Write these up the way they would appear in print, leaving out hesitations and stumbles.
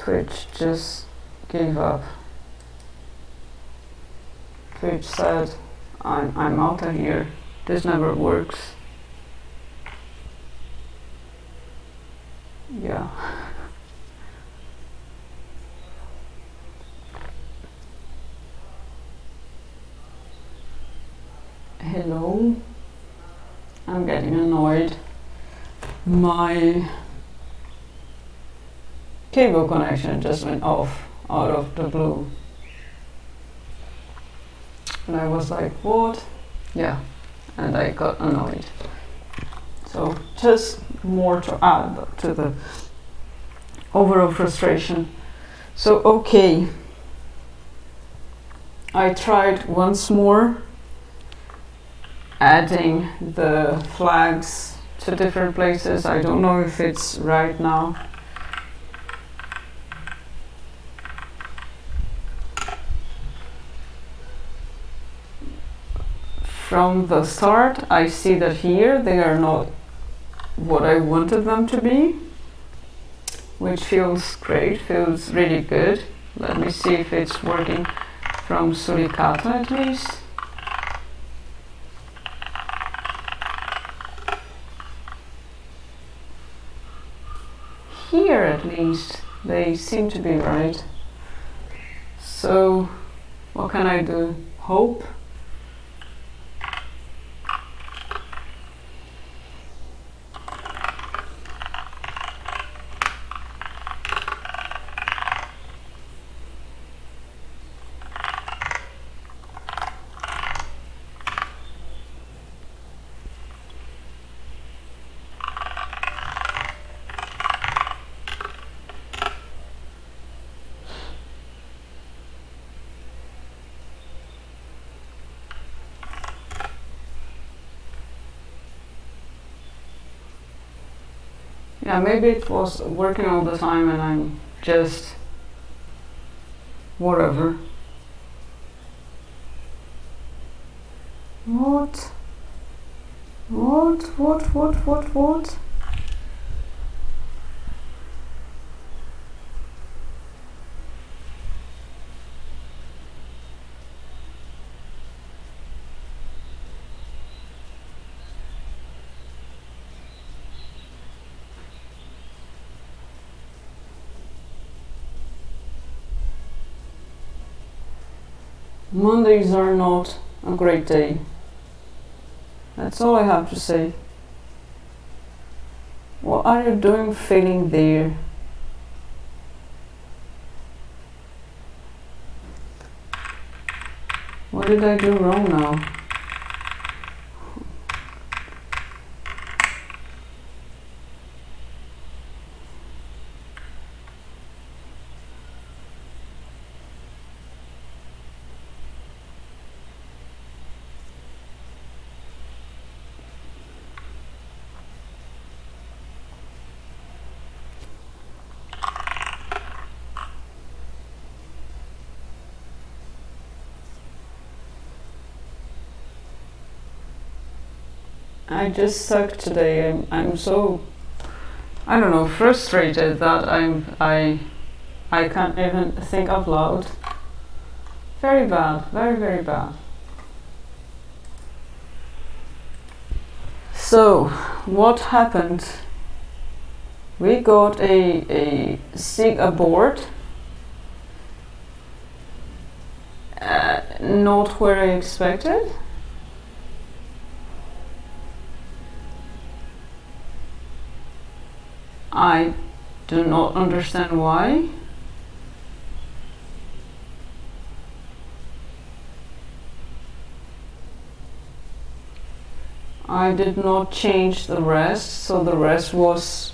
Twitch just gave up. Twitch said, I'm out of here. This never works. Yeah. Hello. I'm getting annoyed. My cable connection just went off out of the blue. And I was like, what? Yeah. And I got annoyed. So just more to add to the overall frustration. So okay. I tried once more adding the flags to different places. I don't know if it's right now. From the start, I see that here they are not what I wanted them to be, which feels great, feels really good. Let me see if it's working from Suricata at least. Here at least they seem to be right. So what can I do? Hope? Yeah, maybe it was working all the time and I'm just whatever. What? What? Mondays are not a great day. That's all I have to say. What are you doing failing there? What did I do wrong now? I just suck today. I'm so, I don't know, frustrated that I can't even think out loud. Very bad, very bad. So what happened? We got a SIG abort. Not where I expected. I do not understand why. I did not change the rest, so the rest was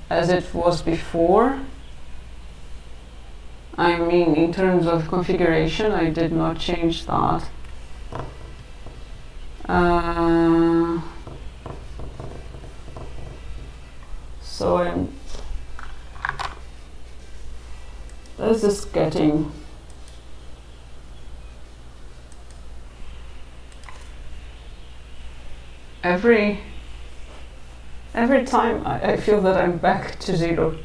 as it was before. I mean, in terms of configuration, I did not change that. So this is getting every time I feel that I'm back to zero.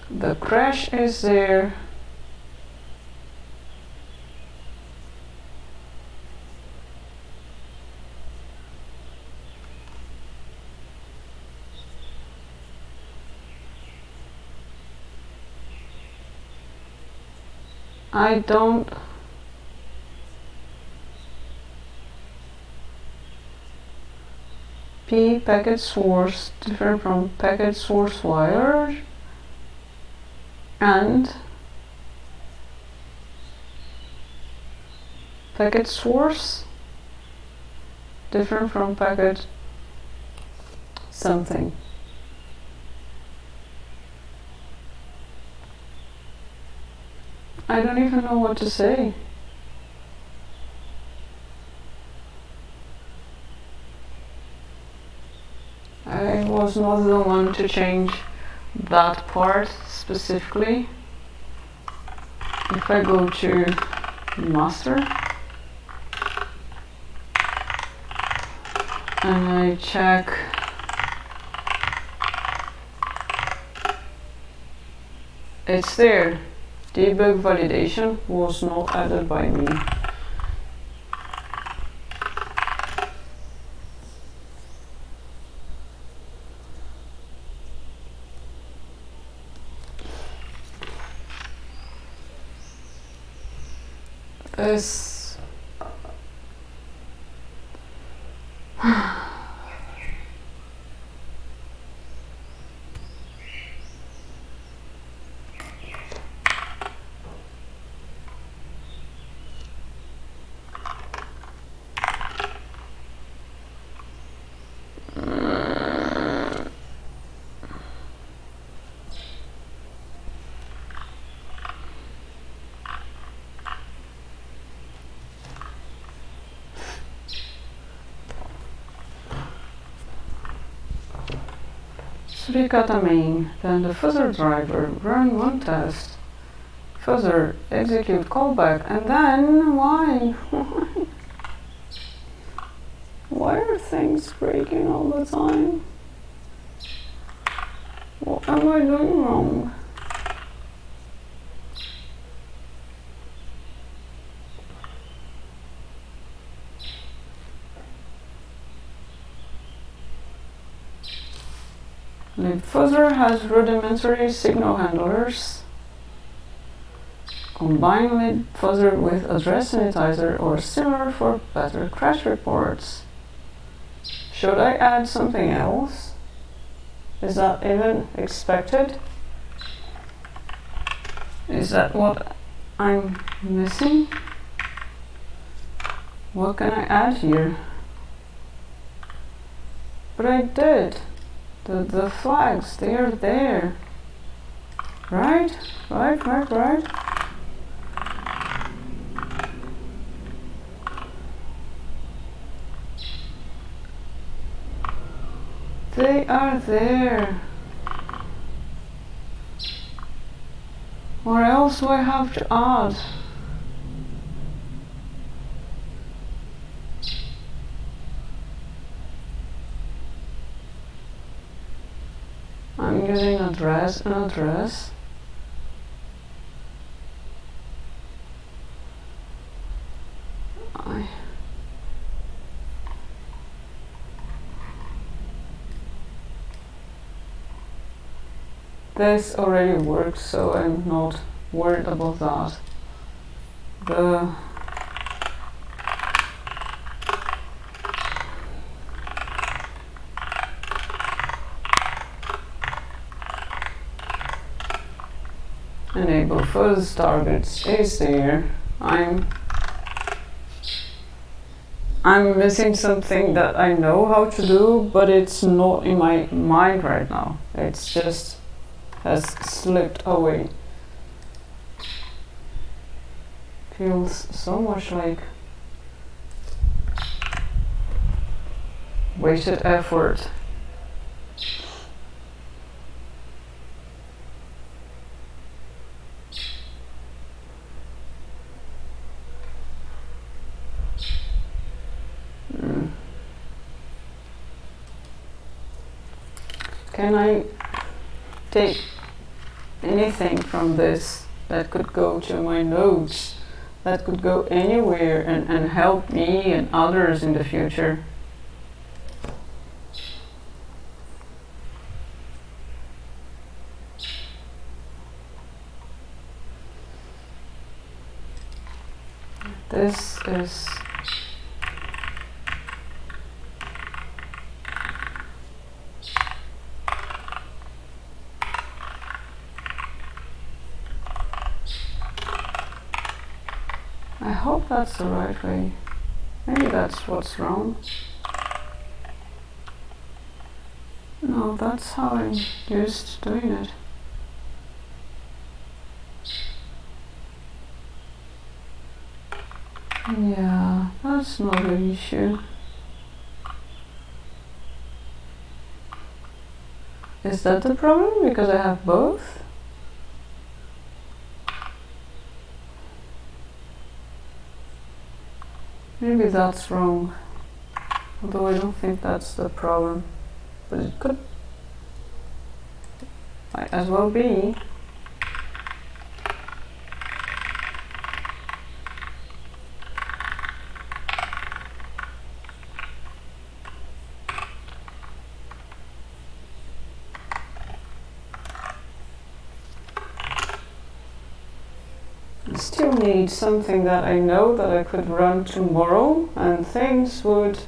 The crash is there. I don't P packet source different from packet source wire, and packet source different from packet something. I don't even know what to say. I was not the one to change that part specifically. If I go to master and I check it's there. Debug validation was not added by me. This Suricata main, then the fuzzer driver, run one test, fuzzer, execute callback, and then why? Why are things breaking all the time? What am I doing wrong? The fuzzer has rudimentary signal handlers. Combine lead fuzzer with address sanitizer or similar for better crash reports. Should I add something else? Is that even expected? Is that what I'm missing? What can I add here? But I did. The flags, they are there. Right? Right. They are there. Or else do I have to add? I'm using address and address. This already works, so I'm not worried about that. The enable fuzz targets is there. I'm missing something that I know how to do, but it's not in my mind right now. It's just has slipped away. Feels so much like wasted effort. Can I take anything from this that could go to my notes, that could go anywhere and help me and others in the future. This is I hope that's the right way. Maybe that's what's wrong. No, that's how I'm used to doing it. Yeah, that's not an issue. Is that the problem? Because I have both? Maybe that's wrong. Although I don't think that's the problem. But it could might as well be. I still need something that I know that I could run tomorrow and things would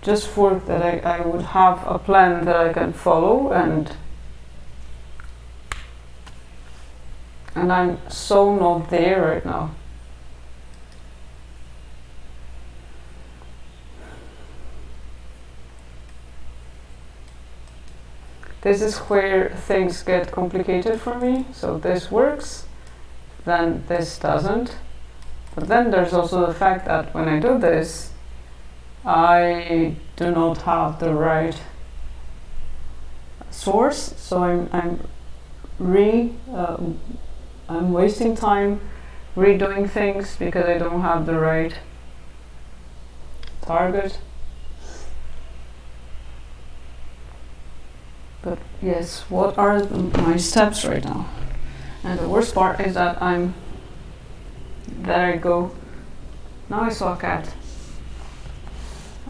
just work, that I would have a plan that I can follow, and I'm so not there right now. This is where things get complicated for me. So this works, then this doesn't. But then there's also the fact that when I do this, I do not have the right source, so I'm wasting time redoing things because I don't have the right target. But yes, what are my steps right now? And the worst part is that there I go. Now I saw a cat.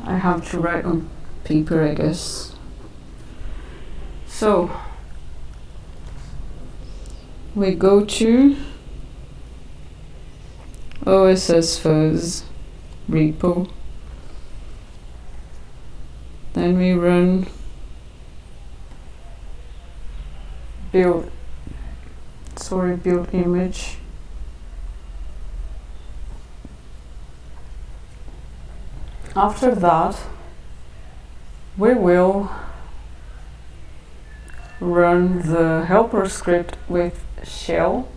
I have to write on paper, I guess. So we go to OSS Fuzz repo. Then we run build image. After that, we will run the helper script with shell.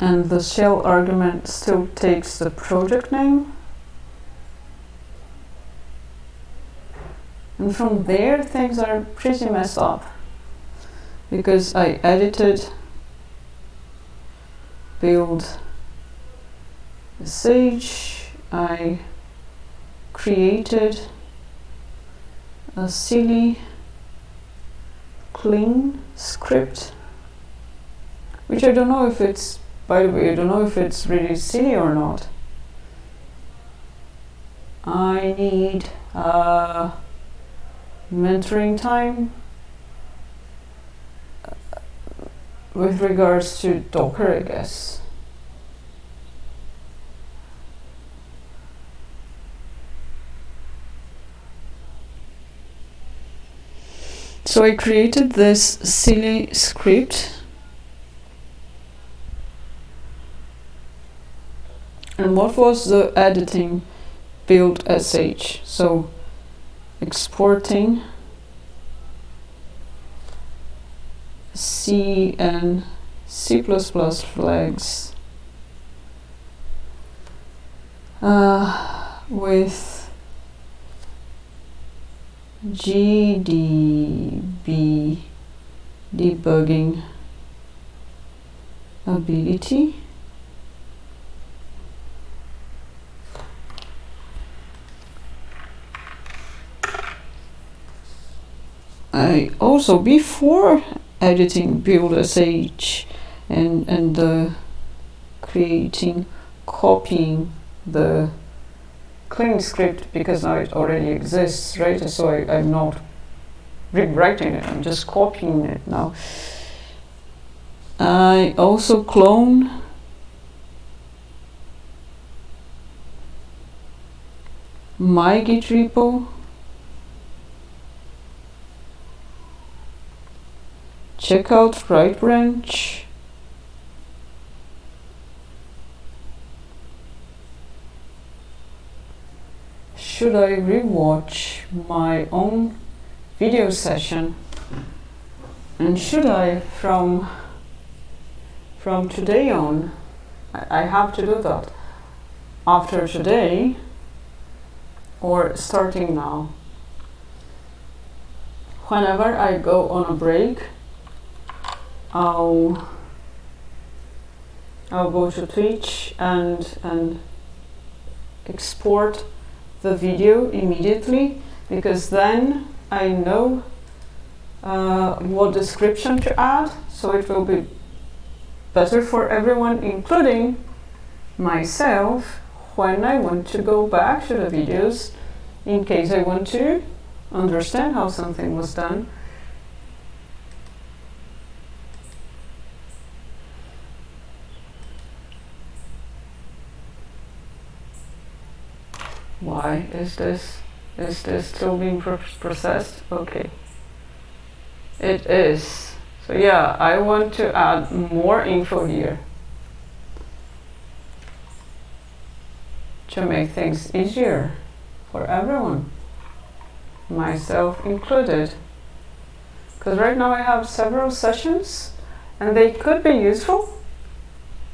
And the shell argument still takes the project name. And from there, things are pretty messed up because I edited build sh. I created a silly clean script, which I don't know if it's, by the way, I don't know if it's really silly or not. I need mentoring time with regards to Docker, I guess. So I created this silly script, and what was the editing? Build sh. So exporting C and C++ flags with GDB debugging ability. I also, before editing Build.sh and creating, copying the clean script, because now it already exists, right? So I'm not rewriting it, I'm just copying it now. I also clone my Git repo, check out right branch, should I rewatch my own video session, and should I from today on, I have to do that after today or starting now. Whenever I go on a break, I'll go to Twitch and export the video immediately, because then I know what description to add, so it will be better for everyone, including myself, when I want to go back to the videos, in case I want to understand how something was done. Why is this still being processed? Okay, it is. So yeah, I want to add more info here to make things easier for everyone, myself included. Because right now I have several sessions and they could be useful,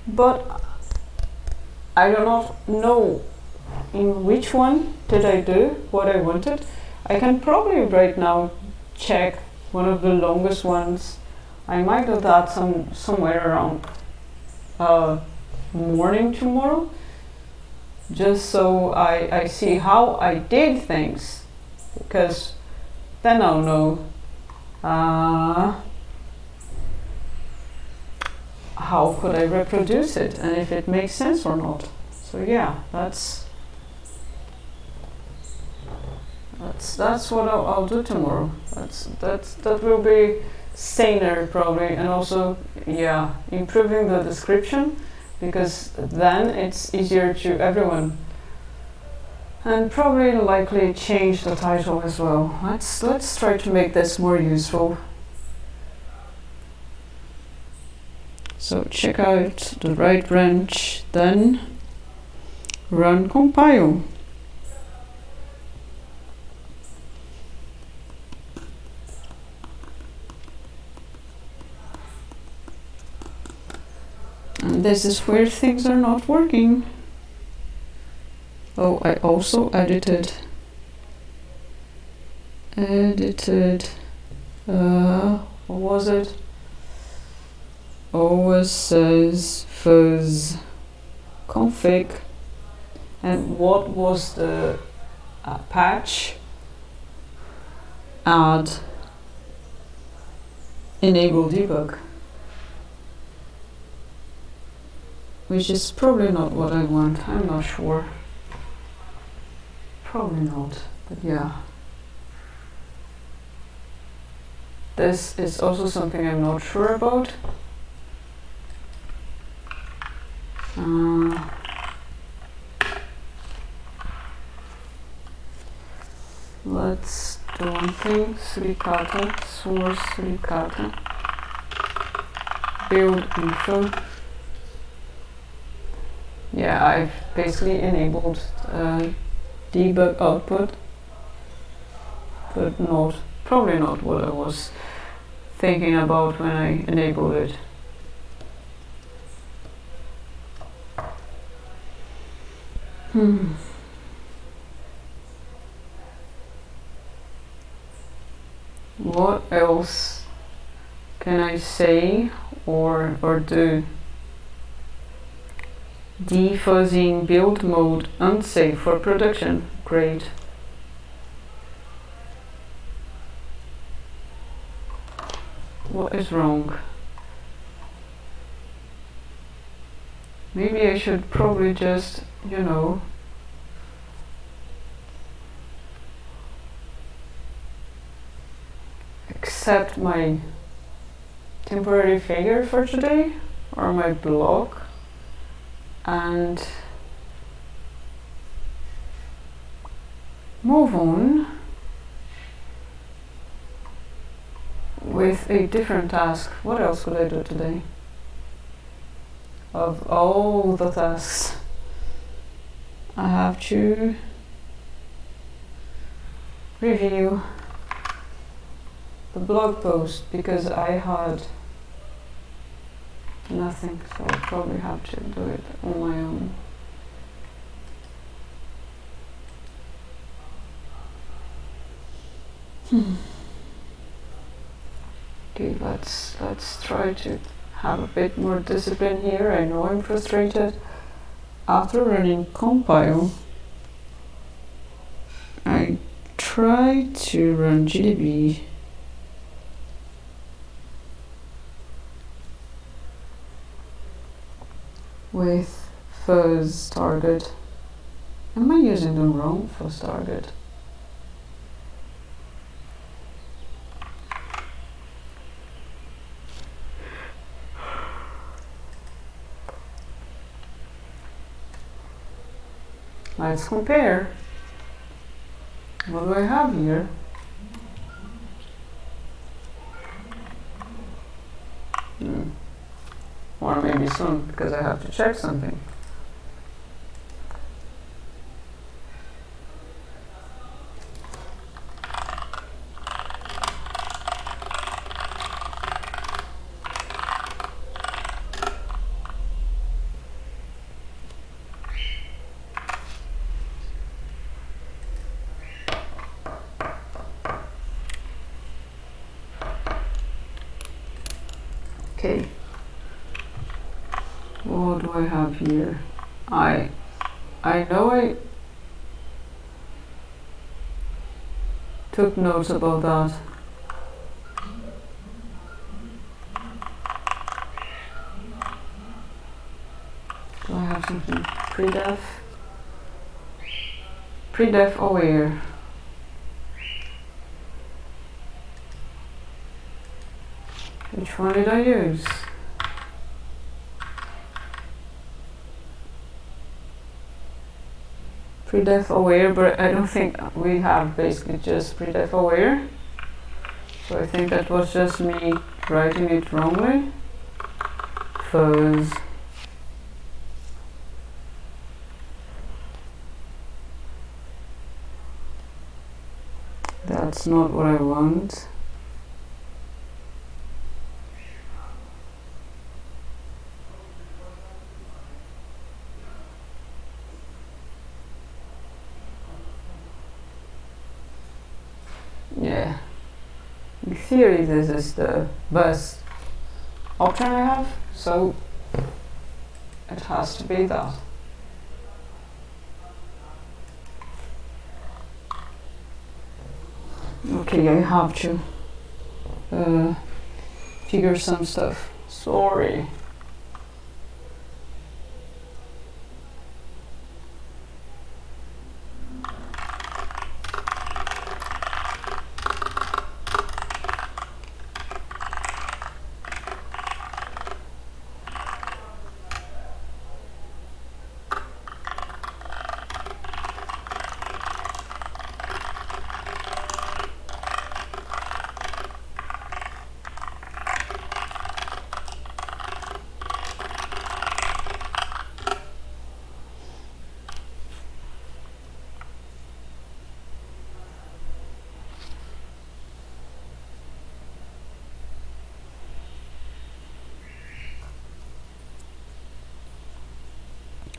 but I do not know in which one did I do what I wanted. I can probably right now check one of the longest ones. I might do that somewhere around morning tomorrow, just so I see how I did things, because then I'll know how could I reproduce it and if it makes sense or not. So yeah, that's what I'll do tomorrow. That will be saner probably, and also yeah, improving the description, because then it's easier to everyone, and probably likely change the title as well. Let's try to make this more useful. So check out the right branch, then run compile. And this is where things are not working. Oh, I also edited, what was it? OSS fuzz config. And what was the patch? Add enable debug. Which is probably not what I want, I'm not sure. Probably not, but yeah. This is also something I'm not sure about. Let's do one thing, suricata, source suricata, build info. Yeah, I've basically enabled debug output, but probably not what I was thinking about when I enabled it. What else can I say or do? Defuzzing build mode unsafe for production. Great. What is wrong? Maybe I should probably just, you know, accept my temporary failure for today, or my block, and move on with a different task. What else could I do today? Of all the tasks, I have to review the blog post because I had nothing, so I'll probably have to do it on my own. Okay, let's try to have a bit more discipline here. I know I'm frustrated. After running compile, I try to run GDB with fuzz target. Am I using the wrong fuzz target? Let's compare. What do I have here? Or maybe soon, because I have to check something. Okay. What do I have here? I know I took notes about that. Do I have something? Pre-def aware. Which one did I use? Pre-def aware, but I don't think we have basically just pre-def aware. So I think that was just me writing it wrongly. Fuzz. That's not what I want. Yeah, in theory this is the best option I have, so it has to be that. Okay, I have to figure some stuff. Sorry.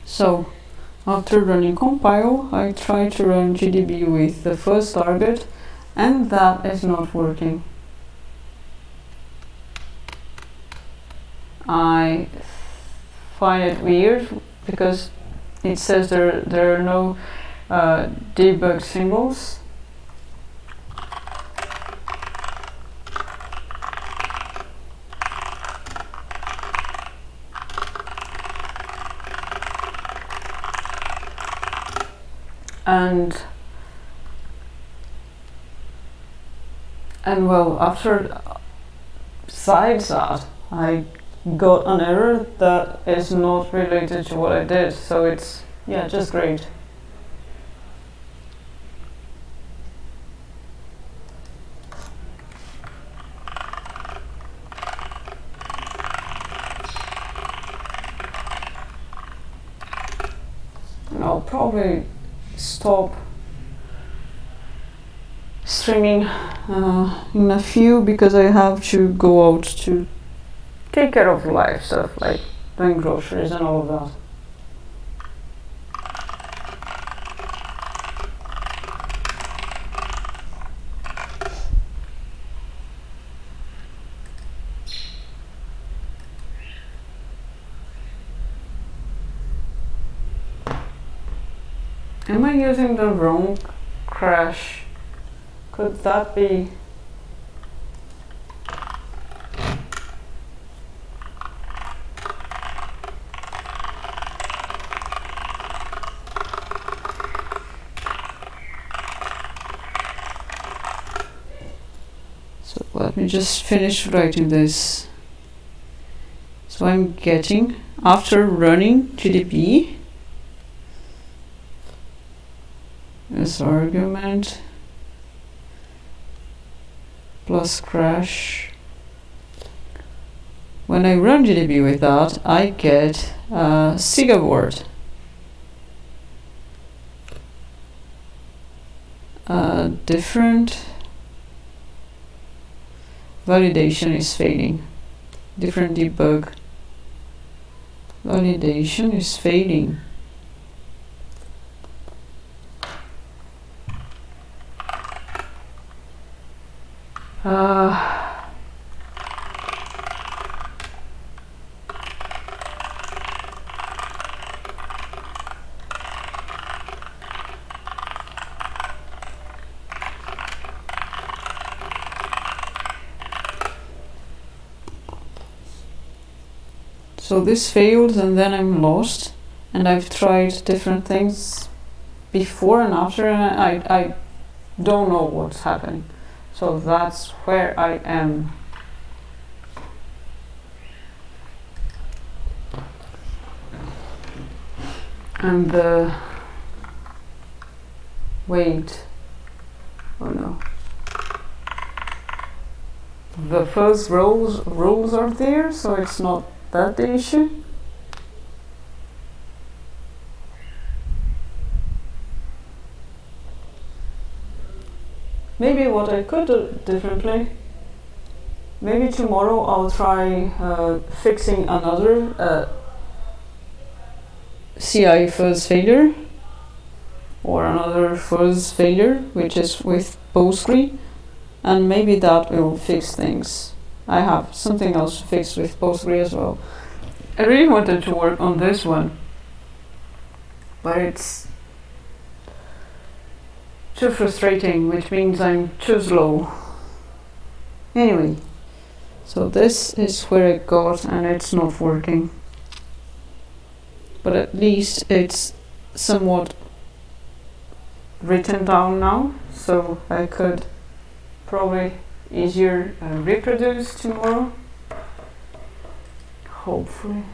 So, after running compile, I try to run GDB with the first target, and that is not working. I find it weird because it says there are no debug symbols. and well, after besides that, I got an error that is not related to what I did, so it's, yeah, just great. And I'll probably stop streaming in a few, because I have to go out to take care of life stuff, like doing groceries and all of that. Am I using the wrong crash? Could that be? So let me just finish writing this. So I'm getting, after running GDB, this argument plus crash. When I run GDB with that, I get a SIGA word. Different validation is failing. Different debug. Validation is failing. So this failed, and then I'm lost, and I've tried different things before and after, and I don't know what's happening. So that's where I am. And the wait, oh no. The first rows are there, so it's not that the issue. Maybe what I could do differently, maybe tomorrow I'll try fixing another CI fuzz failure, or another fuzz failure, which is with Postgre, and maybe that will fix things. I have something else to fix with Postgre as well. I really wanted to work on this one, but it's too frustrating, which means I'm too slow. Anyway, so this is where I got, and it's not working. But at least it's somewhat written down now, so I could probably easier reproduce tomorrow, hopefully.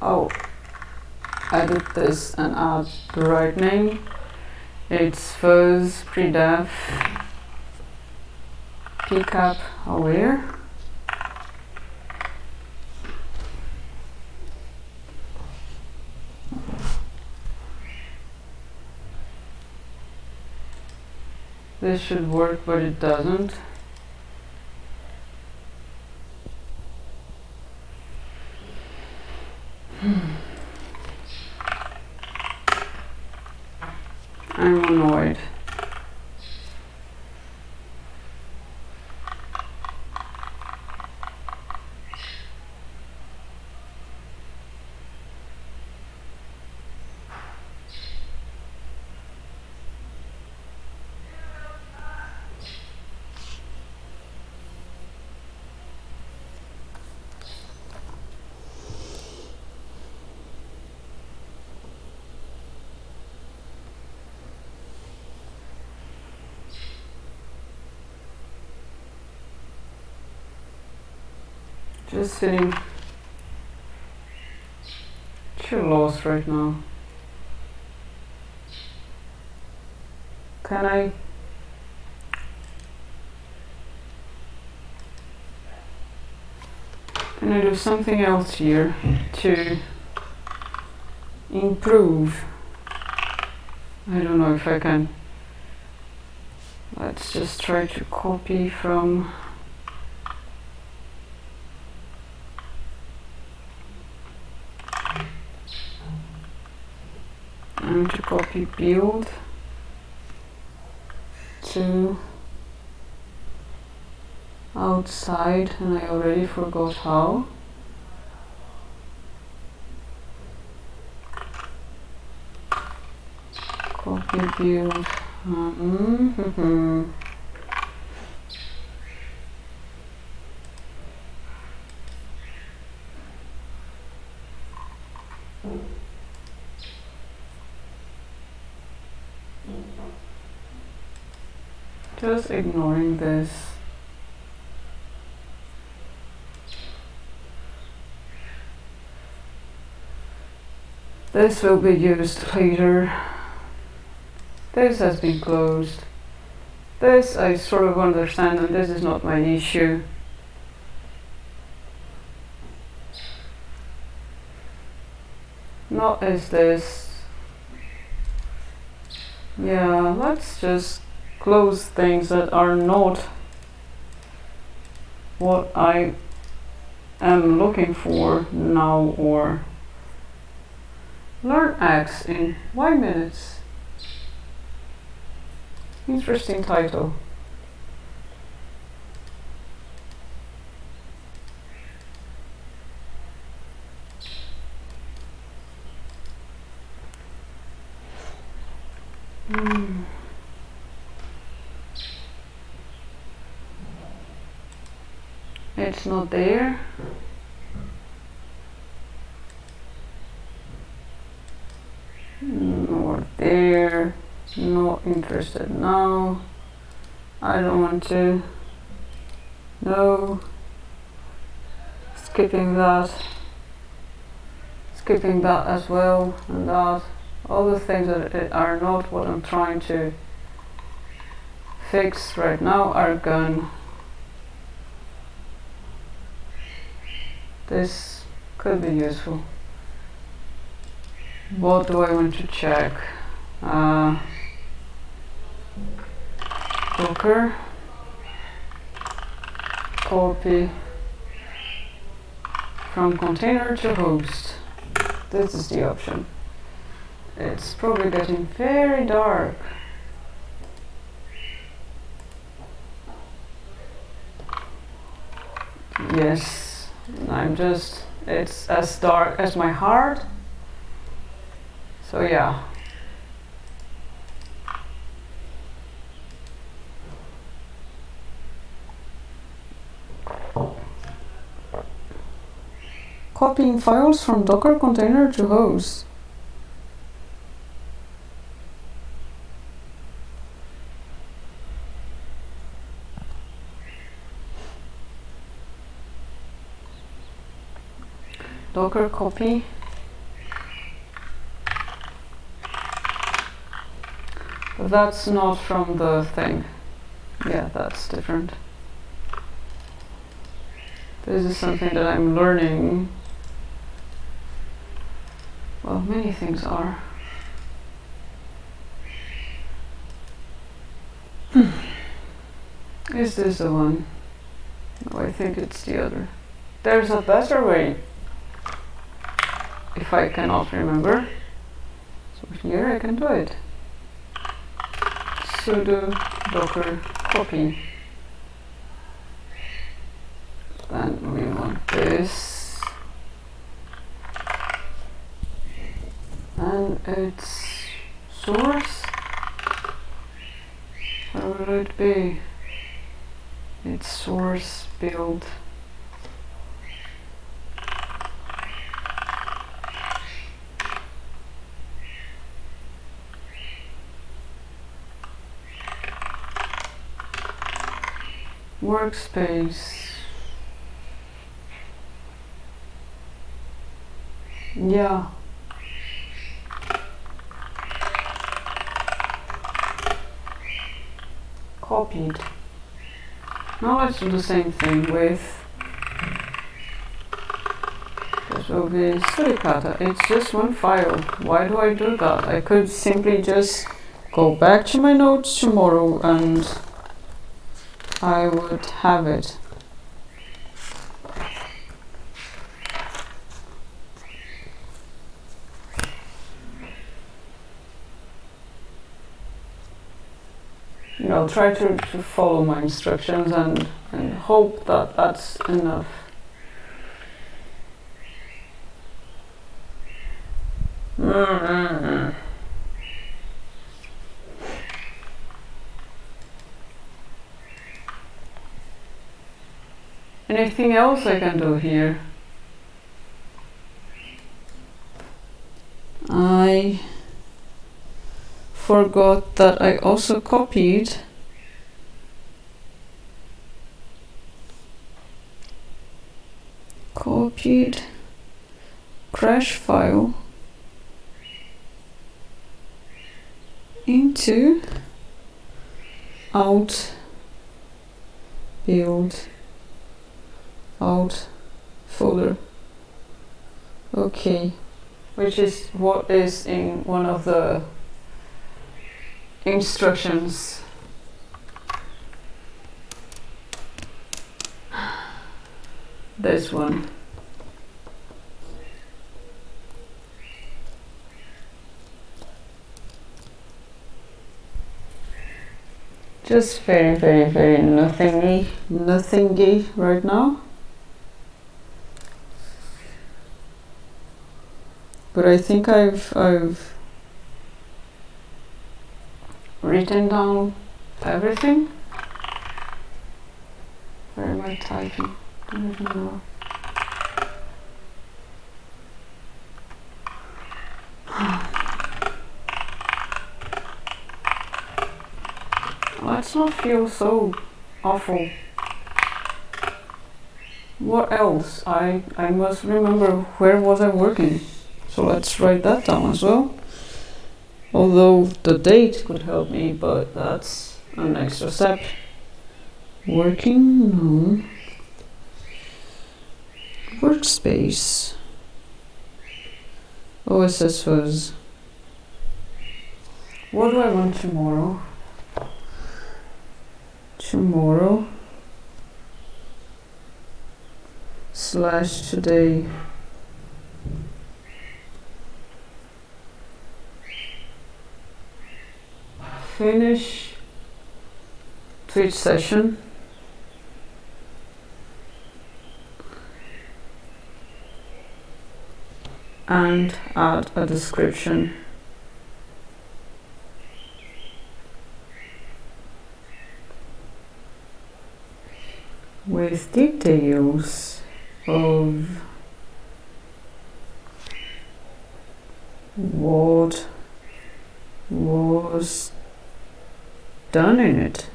I'll edit this and add the right name. It's fuzz pre-dev pcap aware. This should work, but it doesn't. I'm annoyed. Just feeling too lost right now. Can I do something else here to improve? I don't know if I can. Let's just try to copy from and to copy build to outside, and I already forgot how. Copy build. Just ignoring this. This will be used later. This has been closed. This I sort of understand, and this is not my issue. Not is this. Yeah, let's just close things that are not what I am looking for now, or learn X in Y minutes. Interesting title. It's not there. Nor there. Not interested now. I don't want to. No. Skipping that. Skipping that as well, and that. All the things that are not what I'm trying to fix right now are gone. This could be useful. What do I want to check? Docker. Copy from container to host. This is the option. It's probably getting very dark. Yes, it's as dark as my heart. So yeah. Copying files from Docker container to host. Docker copy. But that's not from the thing. Yeah, that's different. This is something that I'm learning. Well, many things are. Is this the one? No, I think it's the other. There's a better way, if I cannot remember. So here I can do it. Sudo docker copy. Then we want this. And it's source. Where will it be? It's source build. Workspace. Yeah. Copied. Now let's do the same thing with this will be Suricata. It's just one file. Why do I do that? I could simply just go back to my notes tomorrow and I would have it. I'll try to follow my instructions and hope that that's enough. Anything else I can do here? I forgot that I also copied crash file into out build out folder. Okay, which is what is in one of the instructions. This one. Just very nothingy right now. But I think I've written down everything. Where am I typing? I don't know. Let's not feel so awful. What else? I must remember where was I working. So let's write that down as well. Although the date could help me, but that's an extra step. Working? No. Workspace. OSS was. What do I want tomorrow? Tomorrow / today. Finish Twitch session. And add a description. With details of what was done in it.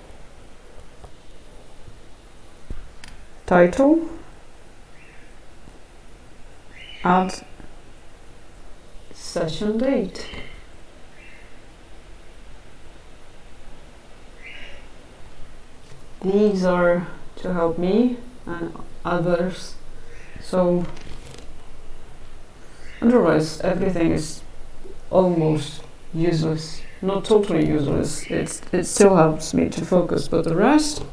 add session date. These are to help me and others, so otherwise everything is almost useless. Not totally useless, it still helps me to focus, but the rest,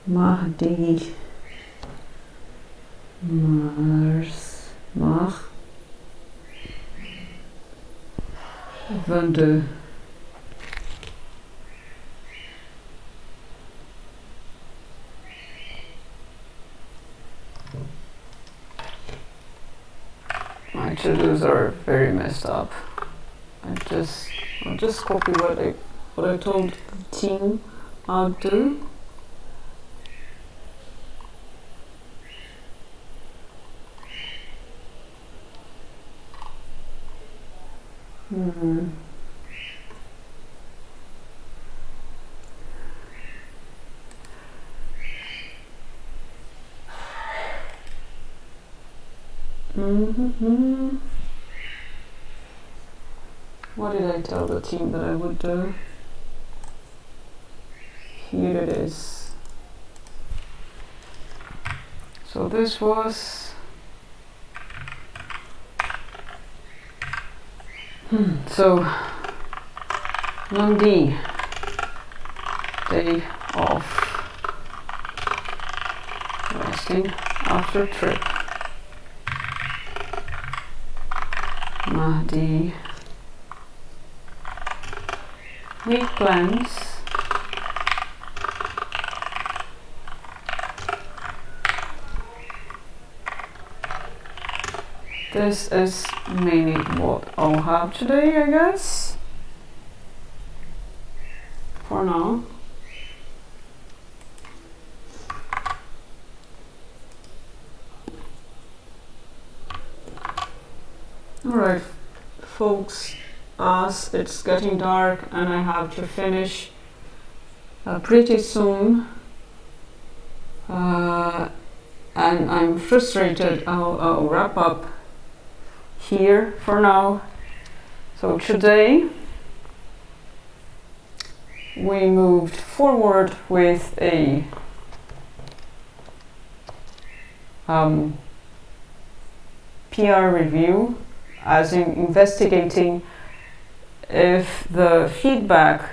Mahdi, Mars, Mach, Vende, my to-dos are very messed up. I'll just copy what I told the team I'll do. What did I tell the team that I would do? Here it is. So this was so Lundi, day off, resting after trip. Mahdi, week plans. This is mainly what I'll have today, I guess, for now. Alright, folks, as it's getting dark and I have to finish pretty soon, and I'm frustrated, I'll wrap up here for now. So today we moved forward with a PR review, as in investigating if the feedback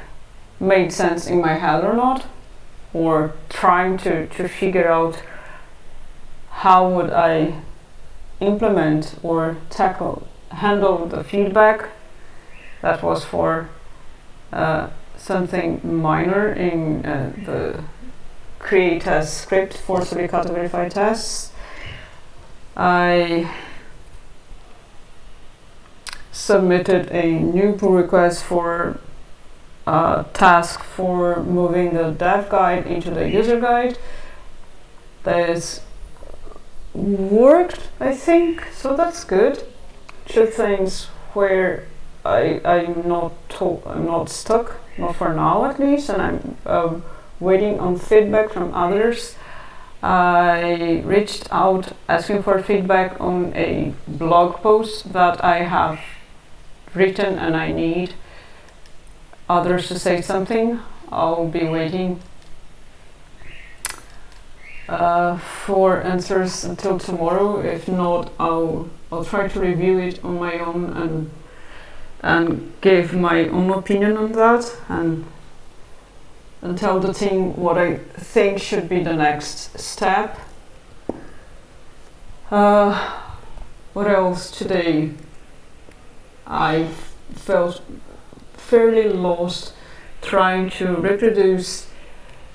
made sense in my head or not, or trying to figure out how would I implement or handle the feedback that was for something minor in the create test script for Suricata Verify tests. I submitted a new pull request for a task for moving the dev guide into the user guide. That is worked, I think, so that's good. Two things where I'm not stuck, not for now at least, and I'm waiting on feedback from others. I reached out asking for feedback on a blog post that I have written, and I need others to say something. I'll be waiting for answers until tomorrow. If not, I'll try to review it on my own and give my own opinion on that, and tell the team what I think should be the next step. What else today? I felt fairly lost trying to reproduce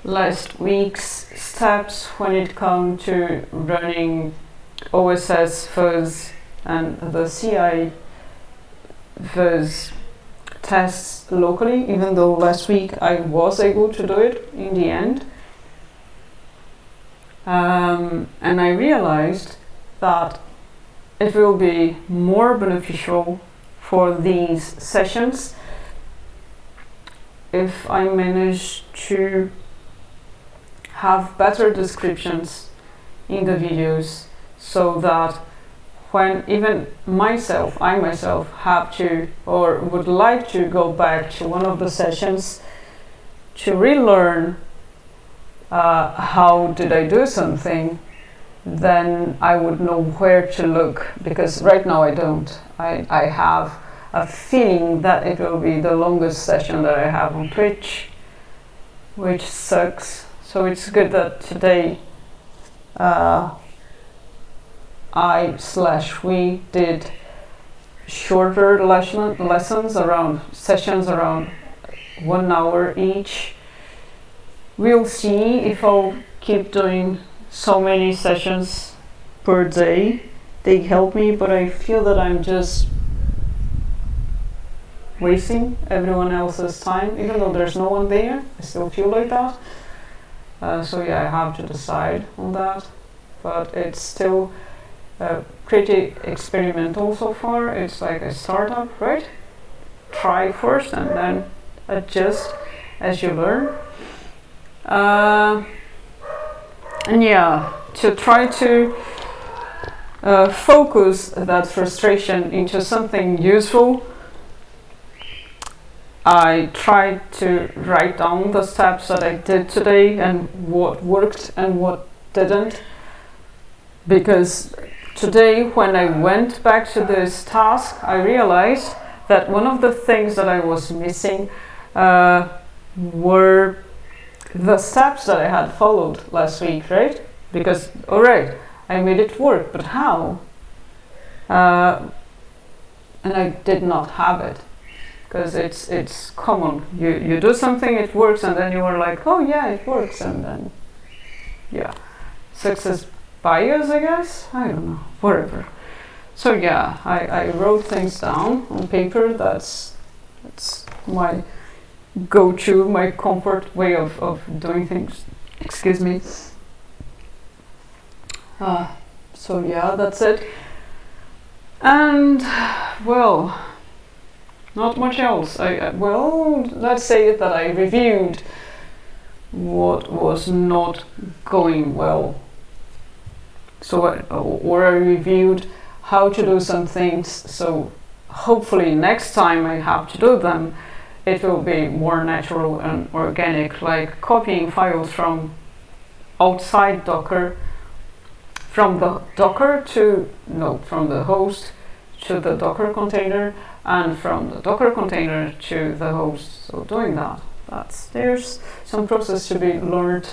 last week's steps when it comes to running OSS fuzz and the CI fuzz tests locally, even though last week I was able to do it in the end. And I realized that it will be more beneficial for these sessions if I manage to have better descriptions in the videos, so that when even I myself have to or would like to go back to one of the sessions to relearn how did I do something, then I would know where to look, because right now I don't. I have a feeling that it will be the longest session that I have on Twitch, which sucks. So it's good that today we did shorter lessons around sessions around 1 hour each. We'll see if I'll keep doing so many sessions per day. They help me, but I feel that I'm just wasting everyone else's time, even though there's no one there. I still feel like that. So yeah, I have to decide on that, but it's still pretty experimental so far. It's like a startup, right? Try first and then adjust as you learn. And yeah, to try to focus that frustration into something useful, I tried to write down the steps that I did today and what worked and what didn't. Because today, when I went back to this task, I realized that one of the things that I was missing were the steps that I had followed last week, right? Because, alright, I made it work, but how? And I did not have it. Because it's common. You do something, it works, and then you are like, oh yeah, it works, and then, yeah. Success bias, I guess? I don't know, whatever. So yeah, I wrote things down on paper. That's my go-to, my comfort way of doing things. Excuse me. So yeah, that's it. And, well, not much else. Well, let's say that I reviewed what was not going well. So, or I reviewed how to do some things, so hopefully next time I have to do them, it will be more natural and organic, like copying files from outside Docker, from the host to the Docker container, and from the Docker container to the host. So doing that, there's some process to be learned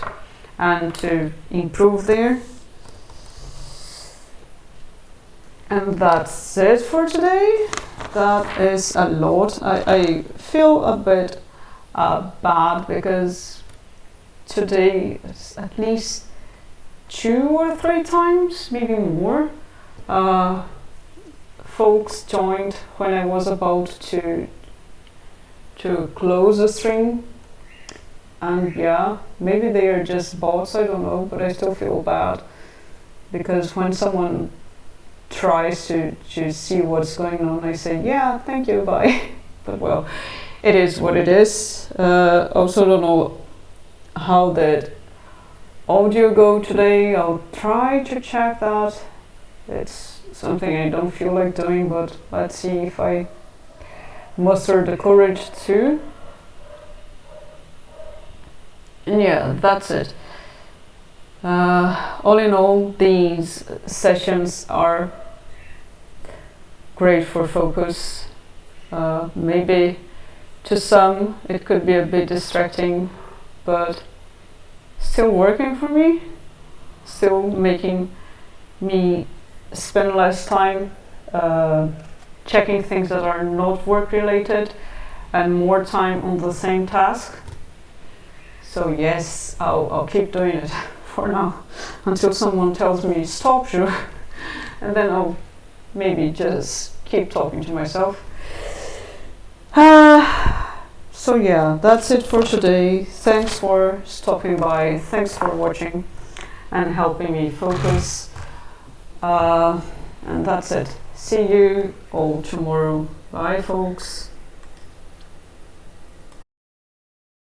and to improve there. And that's it for today. That is a lot. I feel a bit bad because today at least 2 or 3 times, maybe more, folks joined when I was about to close the stream, and yeah, maybe they are just bots, I don't know, but I still feel bad because when someone tries to see what's going on, I say, yeah, thank you, bye. But well, it is what it is. Also don't know how the audio go today. I'll try to check that. It's something I don't feel like doing, but let's see if I muster the courage to. And yeah, that's it. All in all, these sessions are great for focus. Maybe to some it could be a bit distracting, but still working for me, still making me spend less time checking things that are not work related and more time on the same task. So yes, I'll keep doing it for now until someone tells me stop, sure, and then I'll maybe just keep talking to myself. So yeah, that's it for today. Thanks for stopping by, thanks for watching and helping me focus. And that's it. See you all tomorrow. Bye, folks.